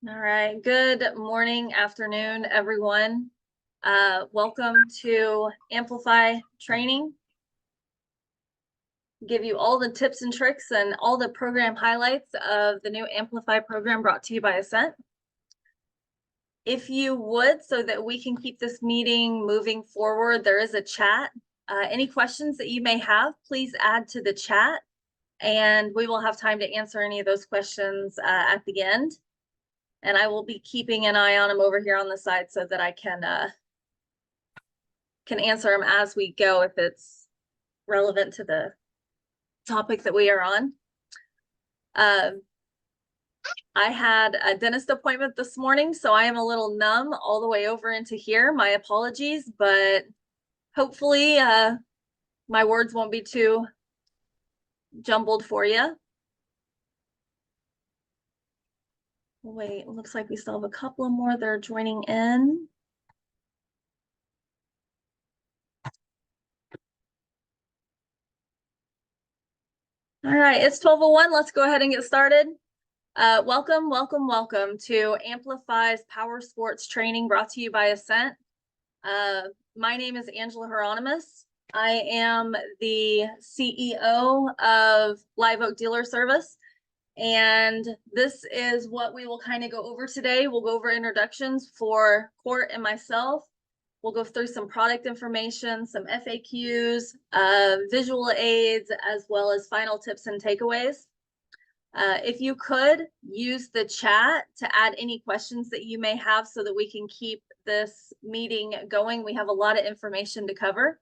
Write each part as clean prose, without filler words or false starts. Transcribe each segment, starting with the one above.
All right. Good morning, afternoon, everyone. Welcome to Amplify training. Give you all the tips and tricks and all the program highlights of the new Amplify program brought to you by Ascent. If you would, so that we can keep this meeting moving forward, there is a chat. Any questions that you may have, please add to the chat, and we will have time to answer any of those questions at the end. And I will be keeping an eye on them over here on the side so that I can answer them as we go if it's relevant to the topic that we are on. I had a dentist appointment this morning, so I am a little numb all the way over into here. My apologies, but hopefully my words won't be too jumbled for you. Wait, it looks like we still have a couple of more that are joining in. All right, it's 12:01. Let's go ahead and get started. Welcome to Amplify's Powersports training brought to you by Ascent. My name is Angela Hieronymus. I am the CEO of Live Oak Dealer Service. And this is what we will kind of go over today. We'll go over introductions for Court and myself. We'll go through some product information, some FAQs, visual aids, as well as final tips and takeaways. If you could use the chat to add any questions that you may have so that we can keep this meeting going. We have a lot of information to cover.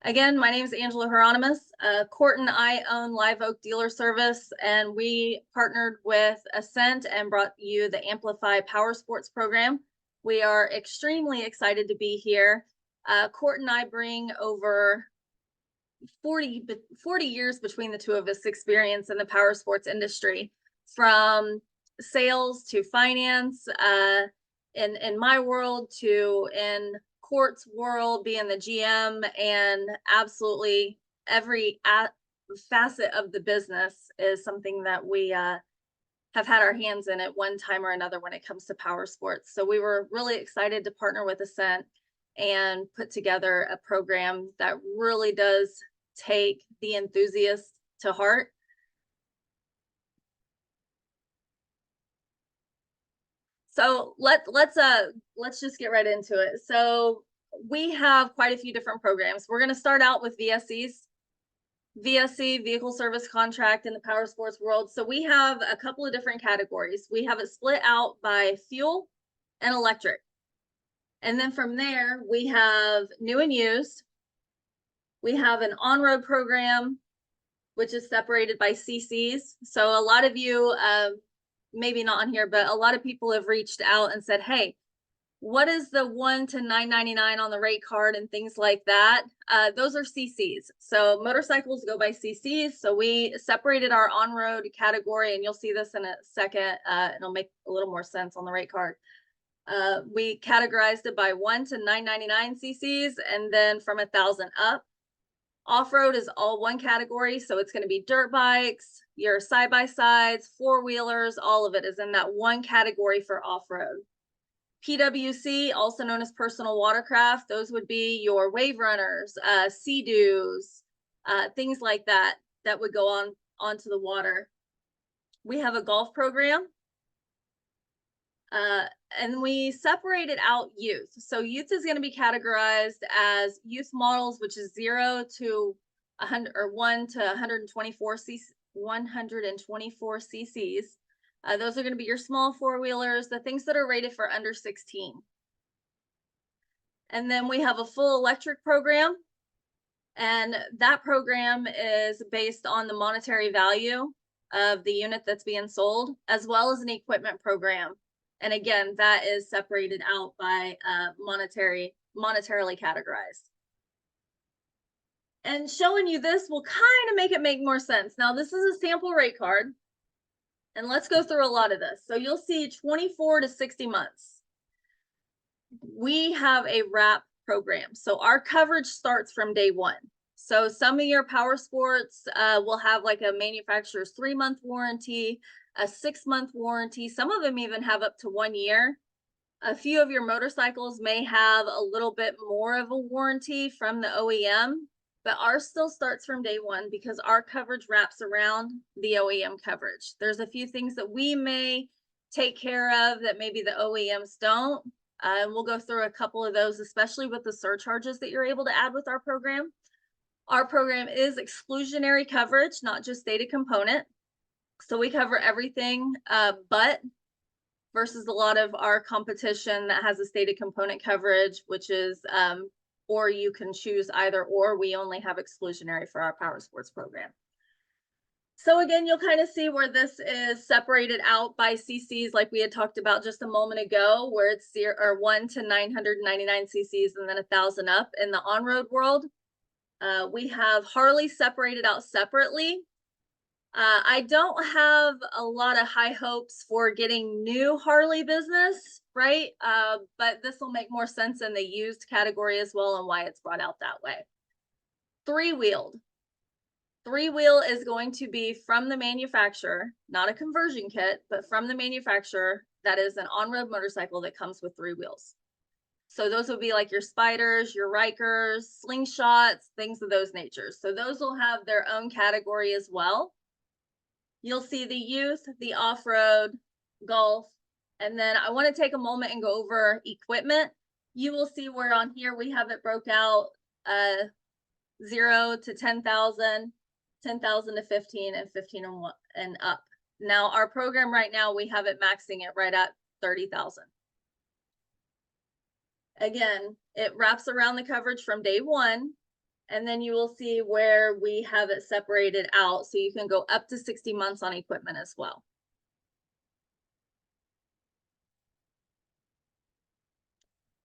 Again, my name is Angela Hieronymus. Court and I own Live Oak Dealer Service, and we partnered with Ascent and brought you the Amplify Powersports program. We are extremely excited to be here. Court and I bring over 40 years between the two of us experience in the powersports industry, from sales to finance, in my world to in Court's world, being the GM, and absolutely every facet of the business is something that we have had our hands in at one time or another when it comes to powersports. So we were really excited to partner with Ascent and put together a program that really does take the enthusiast to heart. So let's just get right into it. So we have quite a few different programs. We're going to start out with VSCs. VSC, vehicle service contract, in the powersports world. So we have a couple of different categories. We have it split out by fuel and electric. And then from there, we have new and used. We have an on-road program, which is separated by CCs. So a lot of you, maybe not on here, but a lot of people have reached out and said, hey, what is the $1 to $9.99 on the rate card and things like that? Those are CCs. So motorcycles go by CCs. So we separated our on-road category, and you'll see this in a second. It'll make a little more sense on the rate card. We categorized it by $1 to $9.99 CCs, and then from 1,000 up. Off-road is all one category, so it's going to be dirt bikes, your side-by-sides, four-wheelers, all of it is in that one category for off-road. PWC, also known as personal watercraft, those would be your wave runners, Sea-Doos, things like that would go onto the water. We have a golf program. And we separated out youth. So youth is going to be categorized as youth models, which is 0 to 100 or 1 to 124 cc's. Those are going to be your small four-wheelers, the things that are rated for under 16. And then we have a full electric program, and that program is based on the monetary value of the unit that's being sold, as well as an equipment program. And again, that is separated out by monetarily categorized. And showing you this will kind of make it make more sense. Now, this is a sample rate card, and let's go through a lot of this. So you'll see 24 to 60 months. We have a wrap program. So our coverage starts from day one. So some of your Powersports will have like a manufacturer's 3-month warranty, a 6-month warranty. Some of them even have up to 1 year. A few of your motorcycles may have a little bit more of a warranty from the OEM, but ours still starts from day one because our coverage wraps around the OEM coverage. There's a few things that we may take care of that maybe the OEMs don't. And we'll go through a couple of those, especially with the surcharges that you're able to add with our program. Our program is exclusionary coverage, not just stated component. So we cover everything but versus a lot of our competition that has a stated component coverage, which is, or you can choose either or. We only have exclusionary for our Powersports program. So again, you'll kind of see where this is separated out by CCs, like we had talked about just a moment ago, where it's 1 to 999 CCs and then 1,000 up. In the on-road world, we have Harley separated out separately. I don't have a lot of high hopes for getting new Harley business, right? But this will make more sense in the used category as well and why it's brought out that way. Three-wheeled. Three-wheel is going to be from the manufacturer, not a conversion kit, but from the manufacturer. That is an on-road motorcycle that comes with 3 wheels. So those would be like your Spyders, your Rikers, Slingshots, things of those natures. So those will have their own category as well. You'll see the youth, the off-road, golf, and then I want to take a moment and go over equipment. You will see where on here we have it broke out 0 to 10,000, 10,000 to 15, and 15 and up. Now our program right now, we have it maxing it right at 30,000. Again, it wraps around the coverage from day one, and then you will see where we have it separated out. So you can go up to 60 months on equipment as well.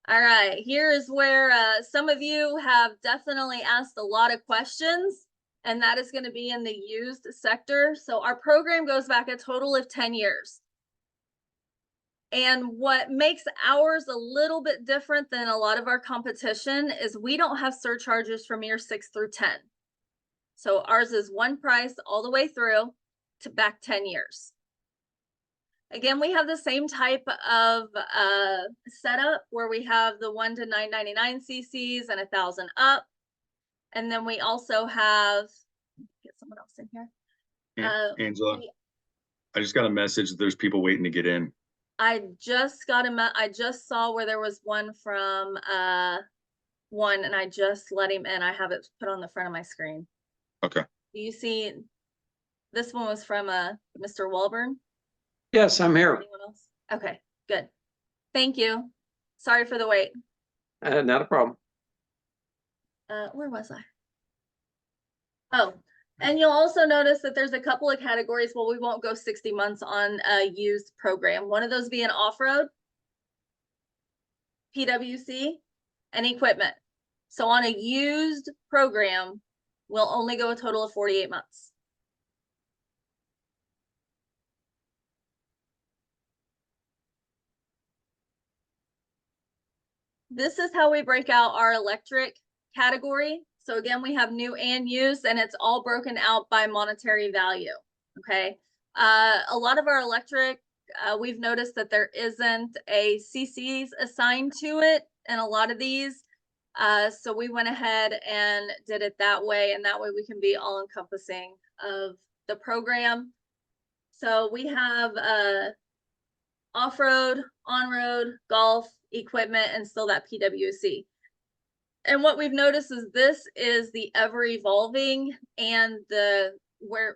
All right, here is where some of you have definitely asked a lot of questions, and that is going to be in the used sector. So our program goes back a total of 10 years. And what makes ours a little bit different than a lot of our competition is we don't have surcharges from year 6 through 10. So ours is one price all the way through to back 10 years. Again, we have the same type of setup where we have the 1 to 999 CCs and 1,000 up. And then we also have, get someone else in here. Angela, I just got a message that there's people waiting to get in. I just saw where there was one from one, and I just let him in. I have it put on the front of my screen. Okay. Do you see this one was from Mr. Walburn? Yes, I'm here. Anyone else? Okay, good. Thank you. Sorry for the wait. Not a problem. Where was I? Oh, and you'll also notice that there's a couple of categories. Well, we won't go 60 months on a used program. One of those being off-road, PWC, and equipment. So on a used program, we'll only go a total of 48 months. This is how we break out our electric category. So again, we have new and used, and it's all broken out by monetary value. Okay. A lot of our electric, we've noticed that there isn't a CCs assigned to it in a lot of these. So we went ahead and did it that way, and that way we can be all encompassing of the program. So we have off-road, on-road, golf, equipment, and still that PWC. And what we've noticed is this is the ever evolving and the where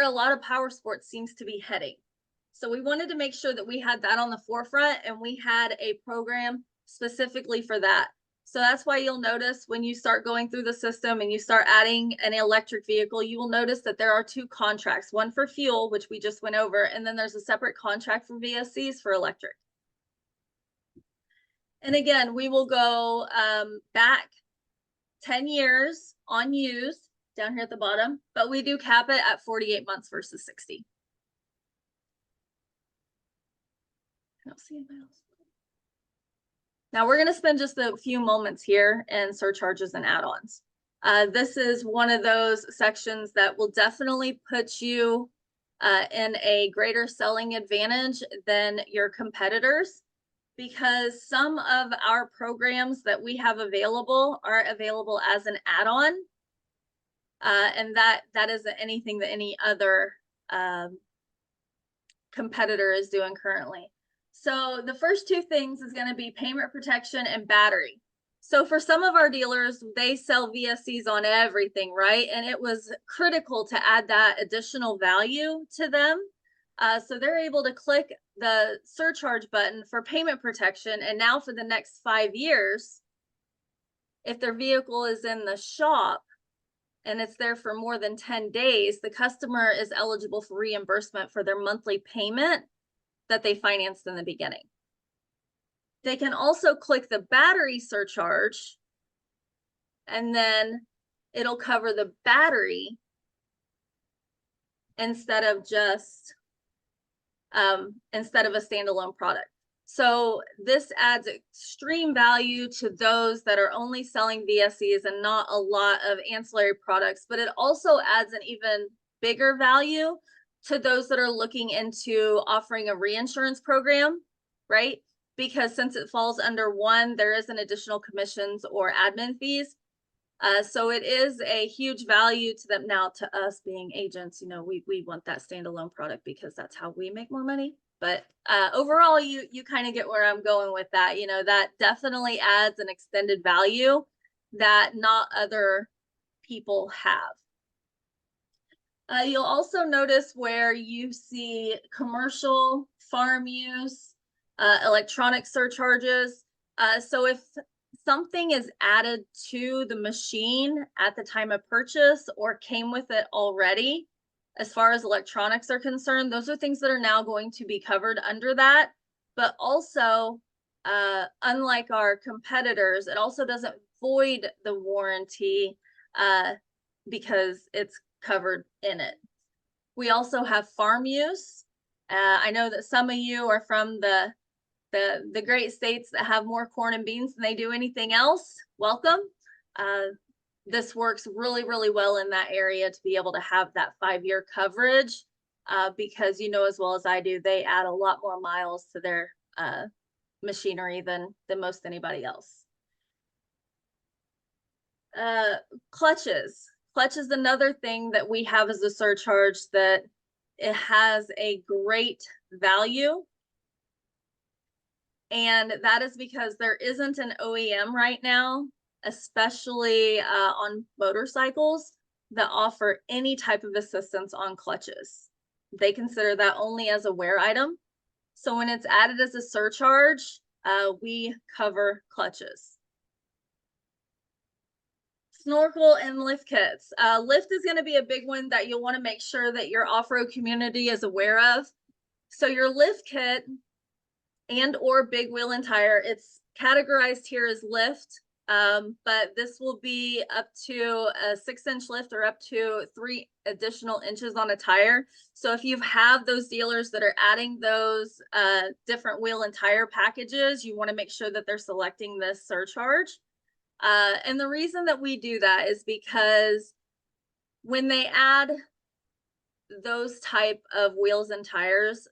a lot of power sports seems to be heading. So we wanted to make sure that we had that on the forefront, and we had a program specifically for that. So that's why you'll notice when you start going through the system and you start adding an electric vehicle, you will notice that there are 2 contracts, one for fuel, which we just went over, and then there's a separate contract for VSCs for electric. And again, we will go back 10 years on used down here at the bottom, but we do cap it at 48 months versus 60. I don't see anybody else. Now we're going to spend just a few moments here in surcharges and add-ons. This is one of those sections that will definitely put you in a greater selling advantage than your competitors, because some of our programs that we have available are available as an add-on. And that isn't anything that any other competitor is doing currently. So the first two things is going to be payment protection and battery. So for some of our dealers, they sell VSCs on everything, right? And it was critical to add that additional value to them. So they're able to click the surcharge button for payment protection. And now for the next 5 years, if their vehicle is in the shop and it's there for more than 10 days, the customer is eligible for reimbursement for their monthly payment that they financed in the beginning. They can also click the battery surcharge, and then it'll cover the battery instead of just instead of a standalone product. So this adds extreme value to those that are only selling VSCs and not a lot of ancillary products, but it also adds an even bigger value to those that are looking into offering a reinsurance program, right? Because since it falls under one, there isn't additional commissions or admin fees. So it is a huge value to them. Now, to us being agents, you know, we want that standalone product because that's how we make more money. But overall, you kind of get where I'm going with that. You know, that definitely adds an extended value that not other people have. You'll also notice where you see commercial, farm use, electronic surcharges. So if something is added to the machine at the time of purchase or came with it already, as far as electronics are concerned, those are things that are now going to be covered under that. But also, unlike our competitors, it also doesn't void the warranty because it's covered in it. We also have farm use. I know that some of you are from the great states that have more corn and beans than they do anything else. Welcome. This works really, really well in that area to be able to have that 5-year coverage because you know as well as I do, they add a lot more miles to their machinery than most anybody else. Clutches. Clutch is another thing that we have as a surcharge that it has a great value. And that is because there isn't an OEM right now, especially on motorcycles, that offer any type of assistance on clutches. They consider that only as a wear item. So when it's added as a surcharge, we cover clutches. Snorkel and lift kits. Lift is going to be a big one that you'll want to make sure that your off-road community is aware of. So your lift kit and or big wheel and tire, it's categorized here as lift, but this will be up to a 6-inch lift or up to 3 additional inches on a tire. So if you have those dealers that are adding those different wheel and tire packages, you want to make sure that they're selecting this surcharge. And the reason that we do that is because when they add those type of wheels and tires,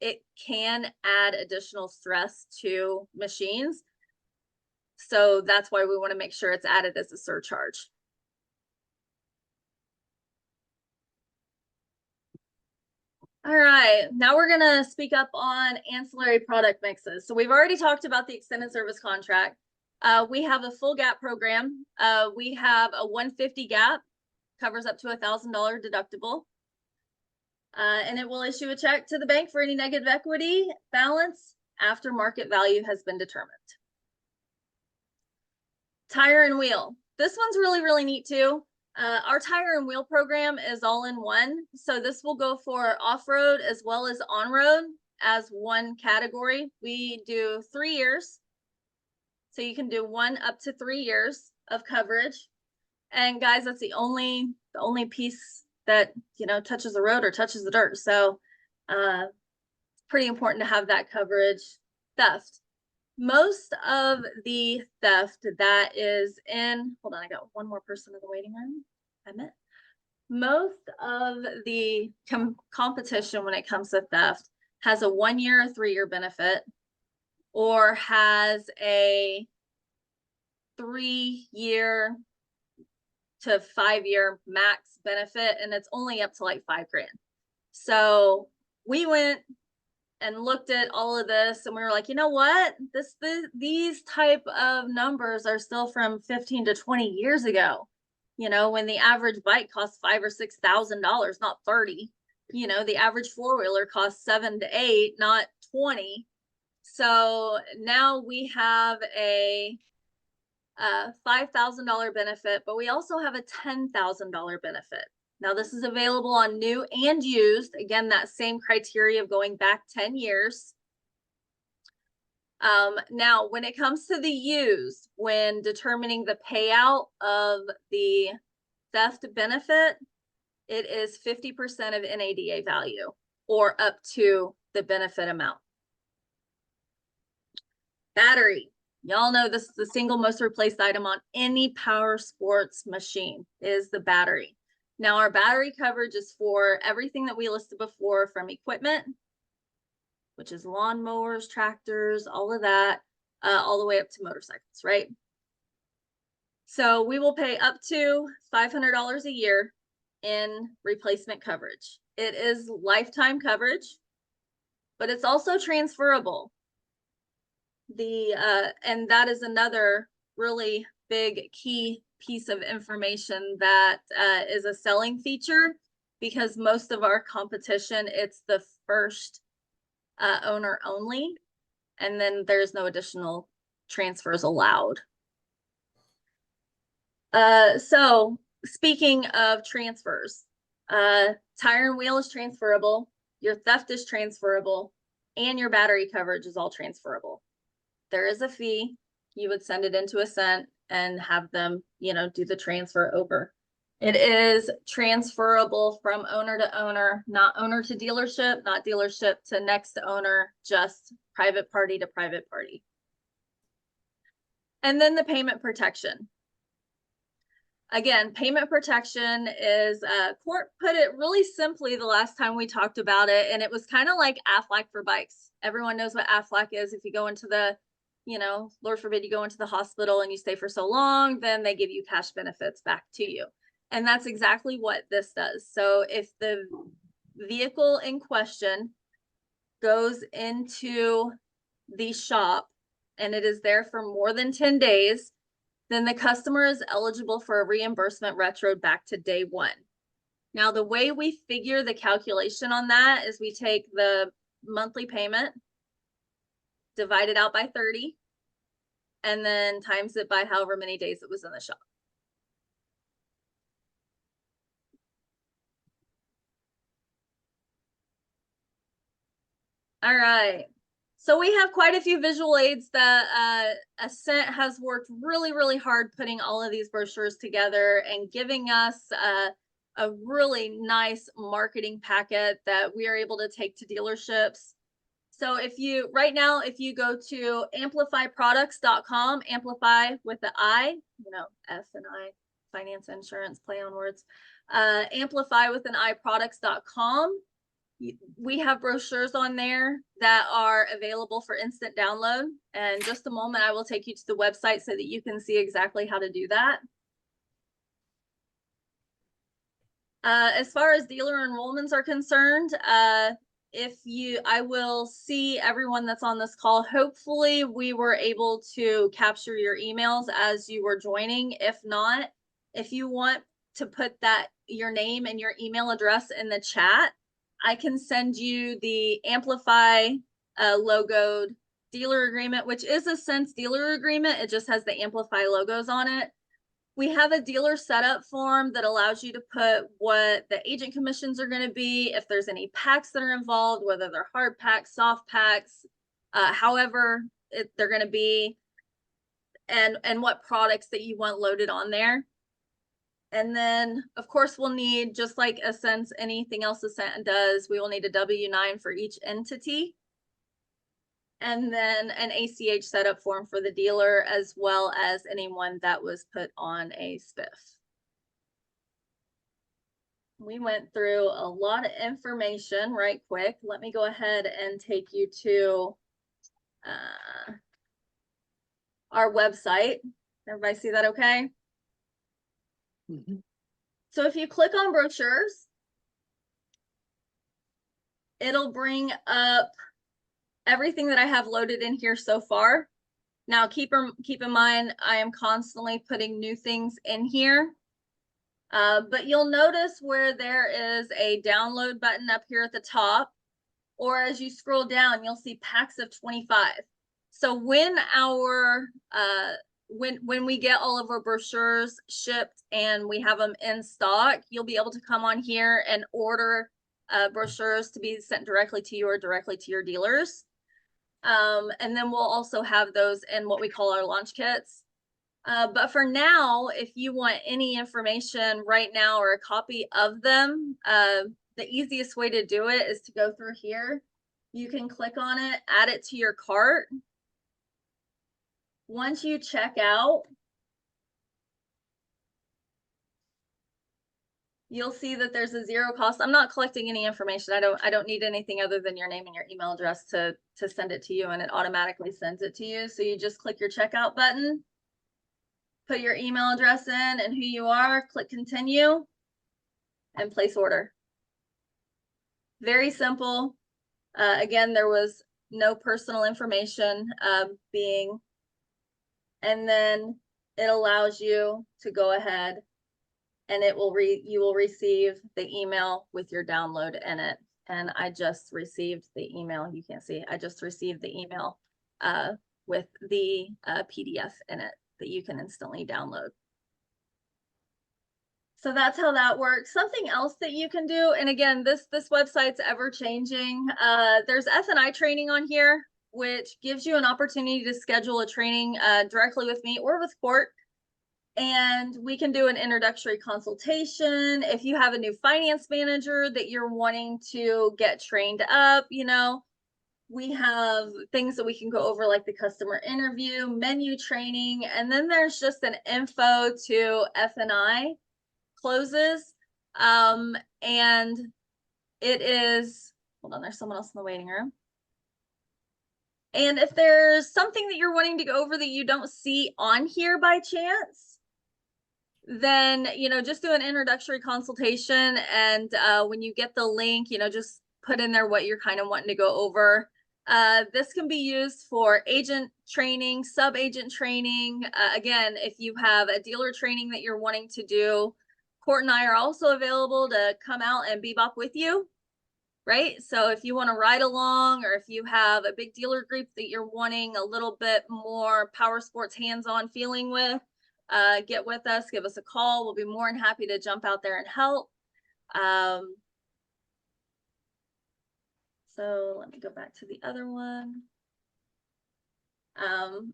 it can add additional stress to machines. So that's why we want to make sure it's added as a surcharge. All right, now we're going to speak up on ancillary product mixes. So we've already talked about the extended service contract. We have a full gap program. We have a 150 gap, covers up to $1,000 deductible. And it will issue a check to the bank for any negative equity balance after market value has been determined. Tire and wheel. This one's really, really neat too. Our tire and wheel program is all in one. So this will go for off-road as well as on-road as one category. We do 3 years. So you can do 1 up to 3 years of coverage. And guys, that's the only piece that, you know, touches the road or touches the dirt. So it's pretty important to have that coverage. Theft. Most of the theft that is in, hold on, I got one more person in the waiting room. Admit. Most of the competition when it comes to theft has a 1 year or 3 year benefit, or has a 3 year to 5 year max benefit, and it's only up to like $5 grand. So we went and looked at all of this, and we were like, you know what? These type of numbers are still from 15 to 20 years ago. You know, when the average bike costs $5,000 or $6,000, not 30. You know, the average four-wheeler costs 7 to 8, not 20. So now we have a $5,000 benefit, but we also have a $10,000 benefit. Now this is available on new and used. Again, that same criteria of going back 10 years. Now, when it comes to the used, when determining the payout of the theft benefit, it is 50% of NADA value, or up to the benefit amount. Battery. Y'all know this is the single most replaced item on any power sports machine is the battery. Now our battery coverage is for everything that we listed before, from equipment, which is lawnmowers, tractors, all of that, all the way up to motorcycles, right? So we will pay up to $500 a year in replacement coverage. It is lifetime coverage, but it's also transferable. And that is another really big key piece of information that is a selling feature, because most of our competition, it's the first owner only, and then there's no additional transfers allowed. So speaking of transfers, tire and wheel is transferable, your theft is transferable, and your battery coverage is all transferable. There is a fee. You would send it into Ascent and have them, you know, do the transfer over. It is transferable from owner to owner, not owner to dealership, not dealership to next owner, just private party to private party. And then the payment protection. Again, payment protection is, Court put it really simply the last time we talked about it, and it was kind of like Aflac for bikes. Everyone knows what Aflac is. If you go into the, you know, Lord forbid you go into the hospital and you stay for so long, then they give you cash benefits back to you. And that's exactly what this does. So if the vehicle in question goes into the shop and it is there for more than 10 days, then the customer is eligible for a reimbursement retro back to day one. Now, the way we figure the calculation on that is we take the monthly payment, divide it out by 30, and then times it by however many days it was in the shop. All right. So we have quite a few visual aids that Ascent has worked really, really hard putting all of these brochures together and giving us a really nice marketing packet that we are able to take to dealerships. So if you, right now, if you go to amplifyproducts.com, amplify with the I, you know, F and I, finance, insurance, play on words, amplify with an I products.com. We have brochures on there that are available for instant download. And just a moment, I will take you to the website so that you can see exactly how to do that. As far as dealer enrollments are concerned, I will see everyone that's on this call. Hopefully we were able to capture your emails as you were joining. If not, if you want to put your name and your email address in the chat, I can send you the Amplify logoed dealer agreement, which is Ascent's dealer agreement. It just has the Amplify logos on it. We have a dealer setup form that allows you to put what the agent commissions are going to be, if there's any packs that are involved, whether they're hard packs, soft packs, however they're going to be, and what products that you want loaded on there. And then, of course, we'll need, just like Ascent, anything else Ascent does, we will need a W-9 for each entity. and then an ACH setup form for the dealer, as well as anyone that was put on a spiff. We went through a lot of information right quick. Let me go ahead and take you to our website. Everybody see that okay? Mhm. So if you click on brochures, it'll bring up everything that I have loaded in here so far. Now keep in mind, I am constantly putting new things in here. But you'll notice where there is a download button up here at the top, or as you scroll down, you'll see packs of 25. So when our when we get all of our brochures shipped and we have them in stock, you'll be able to come on here and order brochures to be sent directly to you or directly to your dealers. And then we'll also have those in what we call our launch kits. But for now, if you want any information right now or a copy of them, the easiest way to do it is to go through here. You can click on it, add it to your cart. Once you check out, you'll see that there's a zero cost. I'm not collecting any information. I don't need anything other than your name and your email address to send it to you, and it automatically sends it to you. So you just click your checkout button, put your email address in and who you are, click continue, and place order. Very simple. Again, there was no personal information and then it allows you to go ahead and you will receive the email with your download in it. And I just received the email. You can't see, I just received the email with the PDF in it that you can instantly download. So that's how that works. Something else that you can do, and again, this website's ever changing. There's F&I training on here, which gives you an opportunity to schedule a training directly with me or with Court. And we can do an introductory consultation. If you have a new finance manager that you're wanting to get trained up, you know, we have things that we can go over, like the customer interview, menu training, and then there's just an info to F&I closes. And it is, hold on, there's someone else in the waiting room. And if there's something that you're wanting to go over that you don't see on here by chance, then, you know, just do an introductory consultation. And when you get the link, you know, just put in there what you're kind of wanting to go over. This can be used for agent training, sub-agent training. Again, if you have a dealer training that you're wanting to do, Court and I are also available to come out and bebop with you, right? So if you want to ride along, or if you have a big dealer group that you're wanting a little bit more Powersports hands-on feeling with, get with us, give us a call. We'll be more than happy to jump out there and help. So let me go back to the other one.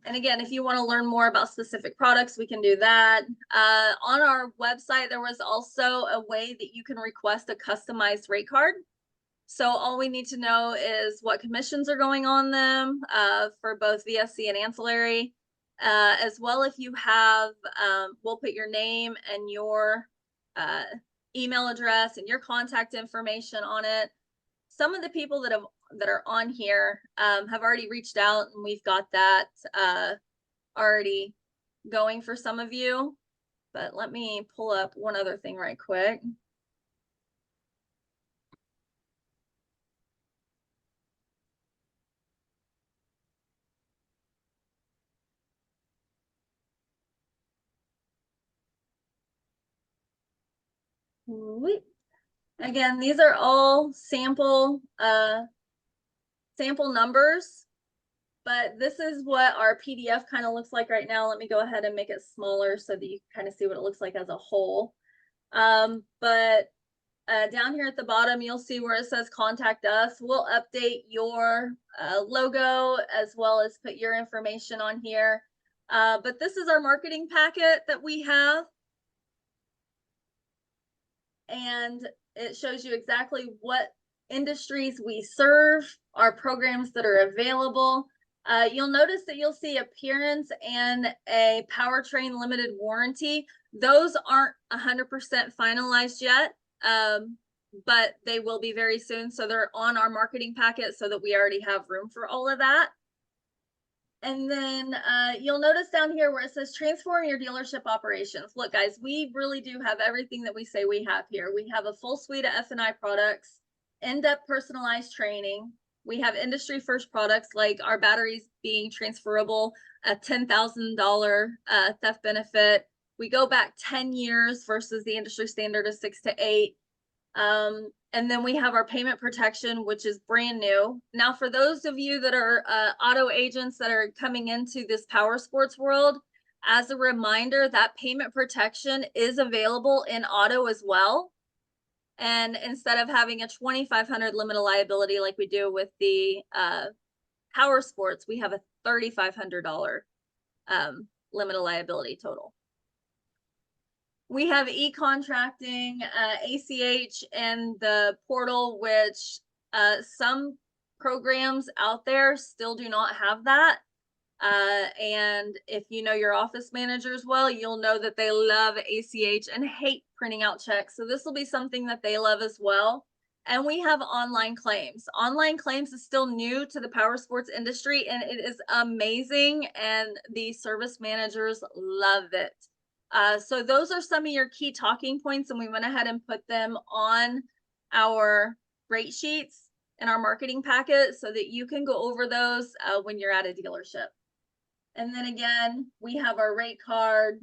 And again, if you want to learn more about specific products, we can do that. On our website, there was also a way that you can request a customized rate card. So all we need to know is what commissions are going on them for both VSC and ancillary, as well if you have, we'll put your name and your email address and your contact information on it. Some of the people that are on here have already reached out, and we've got that already going for some of you. But let me pull up one other thing right quick. Again, these are all sample numbers, but this is what our PDF kind of looks like right now. Let me go ahead and make it smaller so that you can kind of see what it looks like as a whole. But down here at the bottom, you'll see where it says contact us. We'll update your logo as well as put your information on here. But this is our marketing packet that we have. And it shows you exactly what industries we serve, our programs that are available. You'll notice that you'll see appearance and a powertrain limited warranty. Those aren't 100% finalized yet, but they will be very soon. So they're on our marketing packet so that we already have room for all of that. And then you'll notice down here where it says transform your dealership operations. Look, guys, we really do have everything that we say we have here. We have a full suite of F&I products, in-depth personalized training. We have industry first products like our batteries being transferable, a $10,000 theft benefit. We go back 10 years versus the industry standard of 6 to 8. And then we have our payment protection, which is brand new. Now, for those of you that are auto agents that are coming into this Powersports world, as a reminder, that payment protection is available in auto as well. And instead of having a $2,500 limit of liability like we do with the Powersports, we have a $3,500 limit of liability total. We have e-contracting, ACH, and the portal, which some programs out there still do not have that. And if you know your office managers well, you'll know that they love ACH and hate printing out checks. So this will be something that they love as well. And we have online claims. Online claims is still new to the Powersports industry, and it is amazing. And the service managers love it. So those are some of your key talking points, and we went ahead and put them on our rate sheets in our marketing packet so that you can go over those when you're at a dealership. And then again, we have our rate card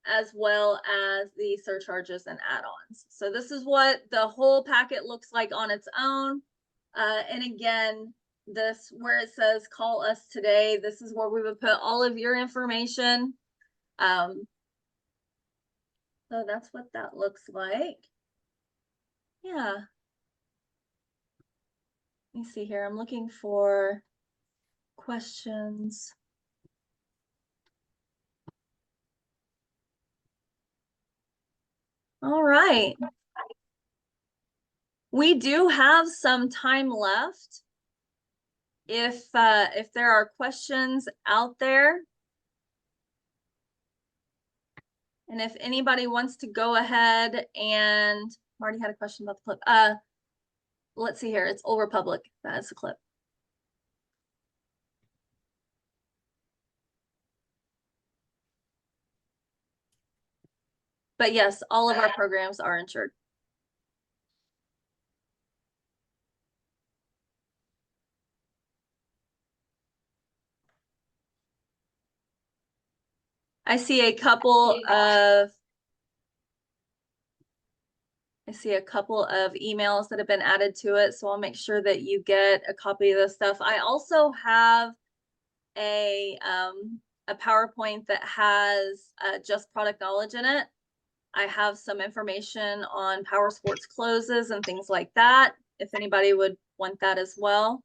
as well as the surcharges and add-ons. So this is what the whole packet looks like on its own. And again, this where it says call us today, this is where we would put all of your information. So that's what that looks like. Yeah. Let me see here. I'm looking for questions. All right. We do have some time left. If there are questions out there, and if anybody wants to go ahead and Marty had a question about the clip. Let's see here. It's Old Republic. That is the clip. But yes, all of our programs are insured. I see a couple of emails that have been added to it, so I'll make sure that you get a copy of this stuff. I also have a PowerPoint that has just product knowledge in it. I have some information on Powersports closes and things like that, if anybody would want that as well.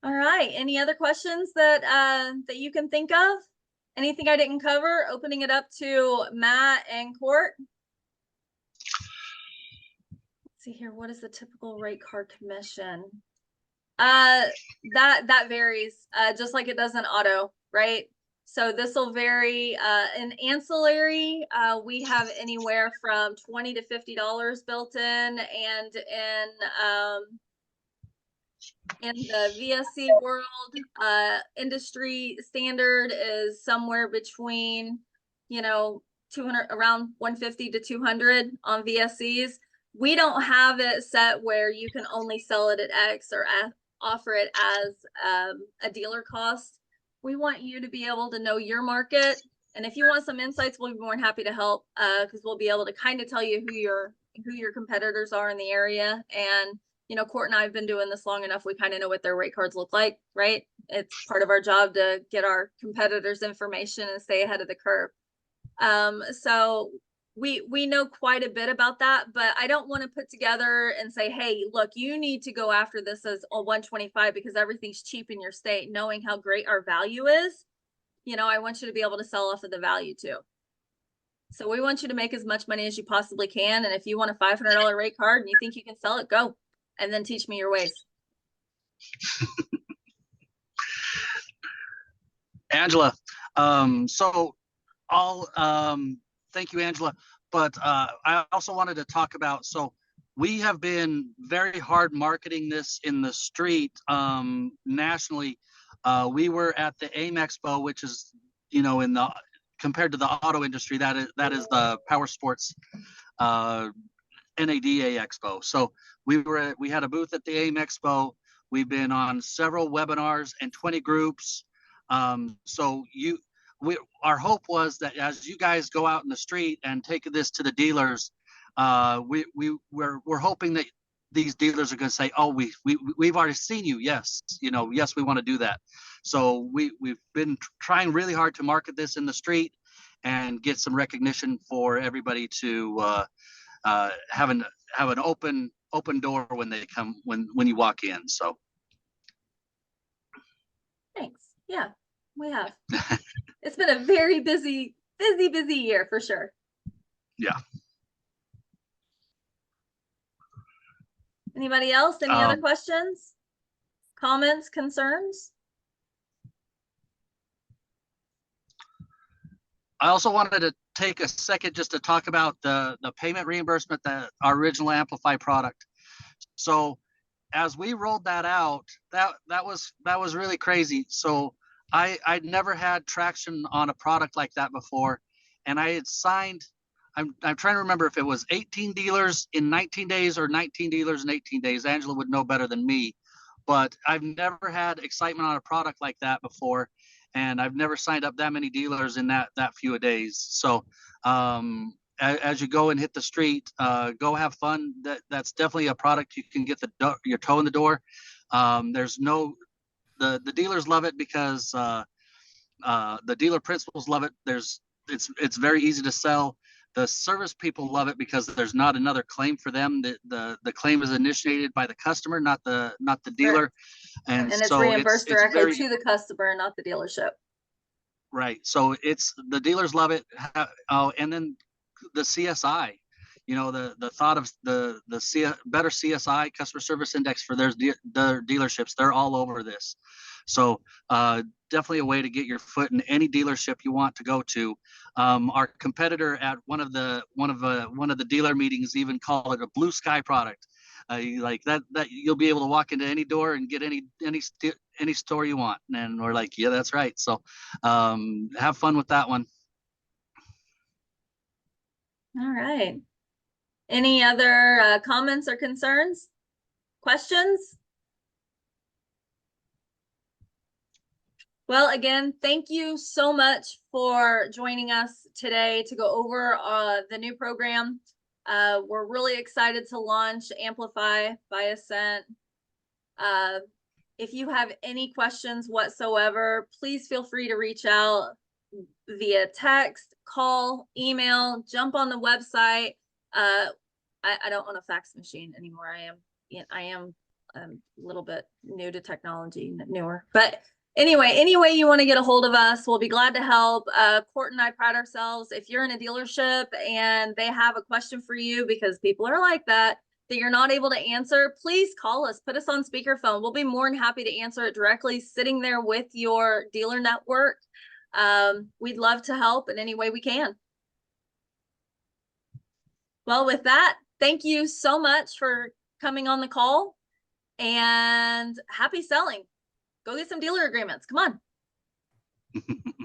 All right, any other questions that that you can think of? Anything I didn't cover? Opening it up to Matt and Court. Let's see here, what is the typical rate card commission? That varies, just like it does in auto, right? So this will vary. In ancillary, we have anywhere from $20 to $50 built in, and in the VSC world, industry standard is somewhere between, you know, 200, around 150 to 200 on VSCs. We don't have it set where you can only sell it at X or offer it as a dealer cost. We want you to be able to know your market. And if you want some insights, we'll be more than happy to help, because we'll be able to kind of tell you who your competitors are in the area. And you know, Court and I have been doing this long enough. We kind of know what their rate cards look like, right? It's part of our job to get our competitors' information and stay ahead of the curve. So we know quite a bit about that, but I don't want to put together and say, hey, look, you need to go after this as a 125 because everything's cheap in your state, knowing how great our value is. You know, I want you to be able to sell off of the value too. So we want you to make as much money as you possibly can. And if you want a $500 rate card and you think you can sell it, go. And then teach me your ways. Angela, so thank you, Angela. But I also wanted to talk about, so we have been very hard marketing this in the street nationally. We were at the AIM Expo, which is, you know, in the compared to the auto industry, that is the Powersports NADA Expo. So we had a booth at the AIM Expo. We've been on several webinars and 20 groups. So our hope was that as you guys go out in the street and take this to the dealers, we're hoping that these dealers are going to say, oh, we've already seen you. Yes, you know, yes, we want to do that. So we've been trying really hard to market this in the street and get some recognition for everybody to have an open door when they come, when you walk in. So Thanks. Yeah, we have. It's been a very busy year for sure. yeah. Anybody else? Any other questions, comments, concerns? I also wanted to take a second just to talk about the payment reimbursement, that our original Ampli-FI product. So as we rolled that out, that was really crazy. So I'd never had traction on a product like that before, and I had signed, I'm trying to remember if it was 18 dealers in 19 days or 19 dealers in 18 days. Angela would know better than me, but I've never had excitement on a product like that before, and I've never signed up that many dealers in that few days. So as you go and hit the street, go have fun. That's definitely a product you can get your toe in the door. There's no, the dealers love it because the dealer principals love it. It's very easy to sell. The service people love it because there's not another claim for them. The claim is initiated by the customer, not the dealer. And it's so reimbursed directly very, to the customer, not the dealership. right. So the dealers love it. And then the CSI, you know, the thought of the better CSI, customer service index for their dealerships, they're all over this. So definitely a way to get your foot in any dealership you want to go to. Our competitor at one of the dealer meetings even called it a blue sky product. Like that you'll be able to walk into any door and get any store you want. And we're like, yeah, that's right. So have fun with that one. All right. Any other comments or concerns? Questions? Well, again, thank you so much for joining us today to go over the new program. We're really excited to launch Ampli-FI by Ascent. If you have any questions whatsoever, please feel free to reach out via text, call, email, jump on the website. I don't own a fax machine anymore. I am a little bit new to technology, newer, but anyway, any way you want to get a hold of us, we'll be glad to help. Court and I pride ourselves. If you're in a dealership and they have a question for you, because people are like that you're not able to answer, please call us, put us on speakerphone. We'll be more than happy to answer it directly sitting there with your dealer network. We'd love to help in any way we can. Well, with that, thank you so much for coming on the call, and happy selling. Go get some dealer agreements. Come on.